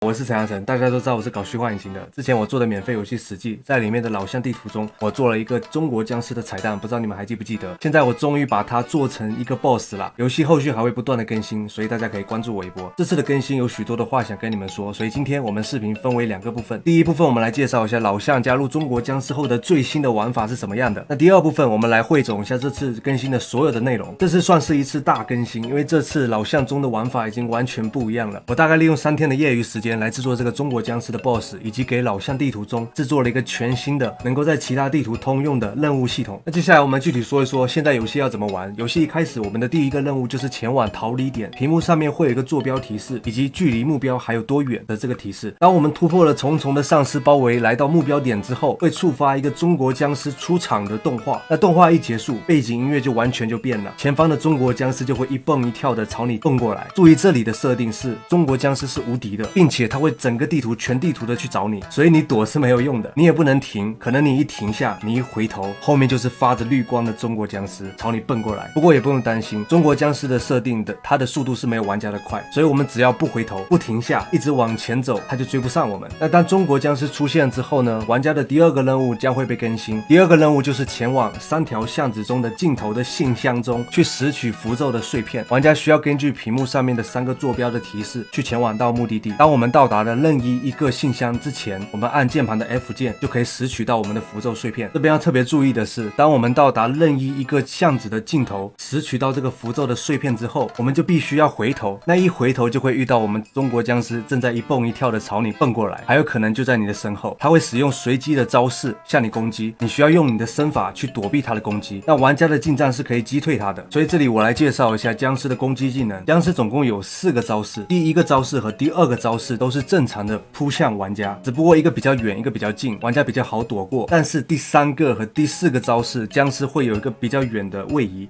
我是陈阳成，大家都知道我是搞虚幻引擎的。之前我做的免费游戏实际，在里面的老巷地图中，我做了一个中国僵尸的彩蛋，不知道你们还记不记得？现在我终于把它做成一个 BOSS 了。游戏后续还会不断的更新，所以大家可以关注我一波。这次的更新有许多的话想跟你们说，所以今天我们视频分为2个部分。第一部分我们来介绍一下老巷加入中国僵尸后的最新的玩法是什么样的。那第二部分我们来汇总一下这次更新的所有的内容。这次算是一次大更新，因为这次老巷中的玩法已经完全不一样了。我大概利用3天的业余时间来制作这个中国僵尸的 BOSS， 以及给老巷地图中制作了一个全新的能够在其他地图通用的任务系统。那接下来我们具体说一说现在游戏要怎么玩。游戏一开始我们的第一个任务就是前往逃离点，屏幕上面会有一个坐标提示，以及距离目标还有多远的这个提示。当我们突破了重重的丧尸包围，来到目标点之后，会触发一个中国僵尸出场的动画。那动画一结束，背景音乐就完全就变了，前方的中国僵尸就会一蹦一跳的朝你蹦过来。注意这里的设定是中国僵尸是无敌的，并且它会整个全地图的去找你，所以你躲是没有用的，你也不能停，可能你一停下，你一回头，后面就是发着绿光的中国僵尸朝你蹦过来。不过也不用担心，中国僵尸的设定的它的速度是没有玩家的快，所以我们只要不回头不停下，一直往前走，它就追不上我们。那当中国僵尸出现之后呢，玩家的第2个任务将会被更新。第2个任务就是前往3条巷子中的尽头的信箱中去拾取符咒的碎片。玩家需要根据屏幕上面的3个坐标的提示去前往到目的地。当我们到达了任意一个信箱之前，我们按键盘的 F 键就可以拾取到我们的符咒碎片。这边要特别注意的是，当我们到达任意一个巷子的尽头，拾取到这个符咒的碎片之后，我们就必须要回头。那一回头就会遇到我们中国僵尸正在一蹦一跳的朝你蹦过来，还有可能就在你的身后。他会使用随机的招式向你攻击，你需要用你的身法去躲避他的攻击。那玩家的近战是可以击退他的。所以这里我来介绍一下僵尸的攻击技能。僵尸总共有4个招式，第1个招式和第2个招式都是正常的扑向玩家，只不过一个比较远，一个比较近，玩家比较好躲过。但是第3个和第4个招式，僵尸会有一个比较远的位移。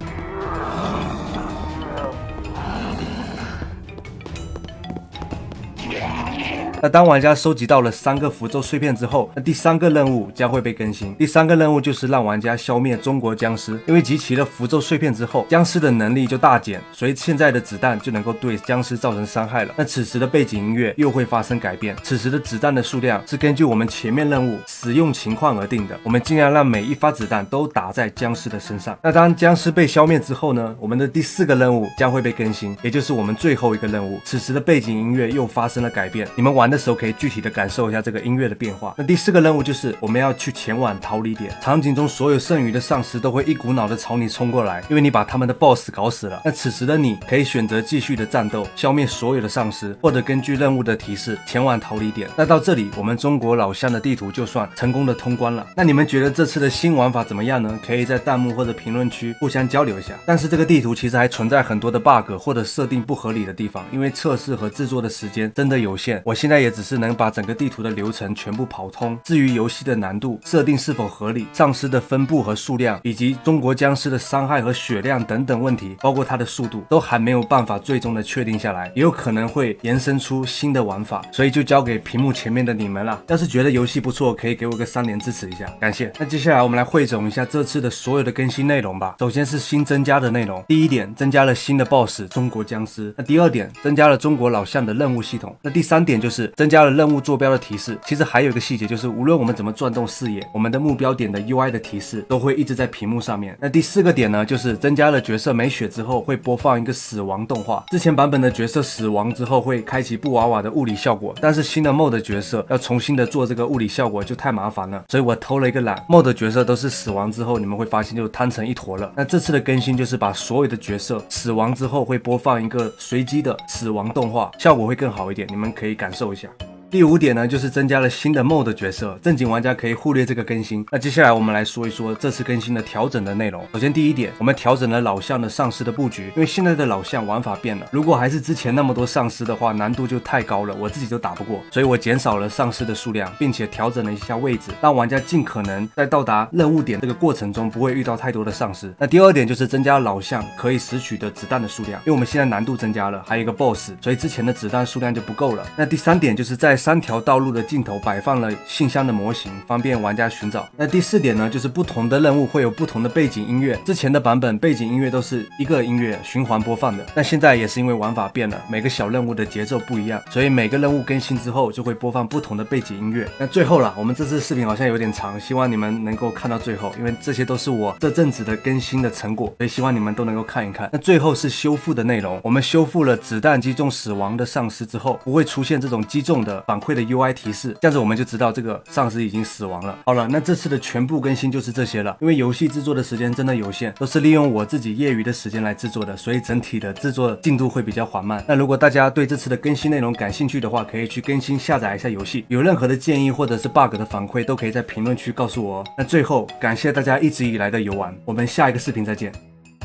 那当玩家收集到了3个符咒碎片之后，那第3个任务将会被更新。第3个任务就是让玩家消灭中国僵尸。因为集齐了符咒碎片之后，僵尸的能力就大减，所以现在的子弹就能够对僵尸造成伤害了。那此时的背景音乐又会发生改变，此时的子弹的数量是根据我们前面任务使用情况而定的，我们尽量让每一发子弹都打在僵尸的身上。那当僵尸被消灭之后呢，我们的第4个任务将会被更新，也就是我们最后一个任务。此时的背景音乐又发生了改变，你们玩的时候可以具体的感受一下这个音乐的变化。那第4个任务就是我们要去前往逃离点，场景中所有剩余的丧尸都会一股脑的朝你冲过来，因为你把他们的 BOSS 搞死了。那此时的你可以选择继续的战斗，消灭所有的丧尸，或者根据任务的提示前往逃离点。那到这里我们中国老巷的地图就算成功的通关了。那你们觉得这次的新玩法怎么样呢？可以在弹幕或者评论区互相交流一下。但是这个地图其实还存在很多的 bug 或者设定不合理的地方，因为测试和制作的时间真的有限，我现在也只是能把整个地图的流程全部跑通。至于游戏的难度设定是否合理，丧尸的分布和数量，以及中国僵尸的伤害和血量等等问题，包括它的速度，都还没有办法最终的确定下来，也有可能会延伸出新的玩法，所以就交给屏幕前面的你们了。要是觉得游戏不错，可以给我个3连支持一下，感谢。那接下来我们来汇总一下这次的所有的更新内容吧。首先是新增加的内容。第1点，增加了新的 BOSS 中国僵尸。那第2点，增加了中国老巷的任务系统。那第3点就是增加了任务坐标的提示。其实还有一个细节，就是无论我们怎么转动视野，我们的目标点的 UI 的提示都会一直在屏幕上面。那第4个点呢，就是增加了角色没血之后会播放一个死亡动画。之前版本的角色死亡之后会开启布娃娃的物理效果，但是新的 MOD 角色要重新的做这个物理效果就太麻烦了，所以我偷了一个懒。MOD 角色都是死亡之后，你们会发现就摊成一坨了。那这次的更新就是把所有的角色死亡之后会播放一个随机的死亡动画，效果会更好一点，你们可以感受一下。第5点呢，就是增加了新的 MOD 角色，正经玩家可以忽略这个更新。那接下来我们来说一说这次更新的调整的内容。首先第1点，我们调整了老巷的丧尸的布局，因为现在的老巷玩法变了，如果还是之前那么多丧尸的话，难度就太高了，我自己都打不过，所以我减少了丧尸的数量，并且调整了一下位置，让玩家尽可能在到达任务点这个过程中不会遇到太多的丧尸。那第2点就是增加老巷可以拾取的子弹的数量，因为我们现在难度增加了，还有一个 BOSS， 所以之前的子弹数量就不够了。那第3点就是在3条道路的尽头摆放了信箱的模型，方便玩家寻找。那第4点呢，就是不同的任务会有不同的背景音乐。之前的版本背景音乐都是一个音乐循环播放的，但现在也是因为玩法变了，每个小任务的节奏不一样，所以每个任务更新之后就会播放不同的背景音乐。那最后啦，我们这次视频好像有点长，希望你们能够看到最后，因为这些都是我这阵子的更新的成果，所以希望你们都能够看一看。那最后是修复的内容，我们修复了子弹击中死亡的丧尸之后，不会出现这种击中的反馈的 UI 提示，这样子我们就知道这个丧尸已经死亡了。好了，那这次的全部更新就是这些了。因为游戏制作的时间真的有限，都是利用我自己业余的时间来制作的，所以整体的制作进度会比较缓慢。那如果大家对这次的更新内容感兴趣的话，可以去更新下载一下游戏。有任何的建议或者是 bug 的反馈，都可以在评论区告诉我哦。那最后感谢大家一直以来的游玩，我们下一个视频再见，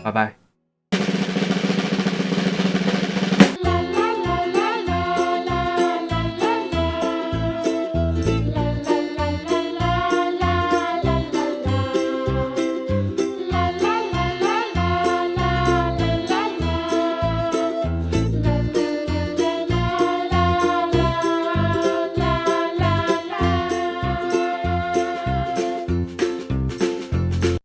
拜拜。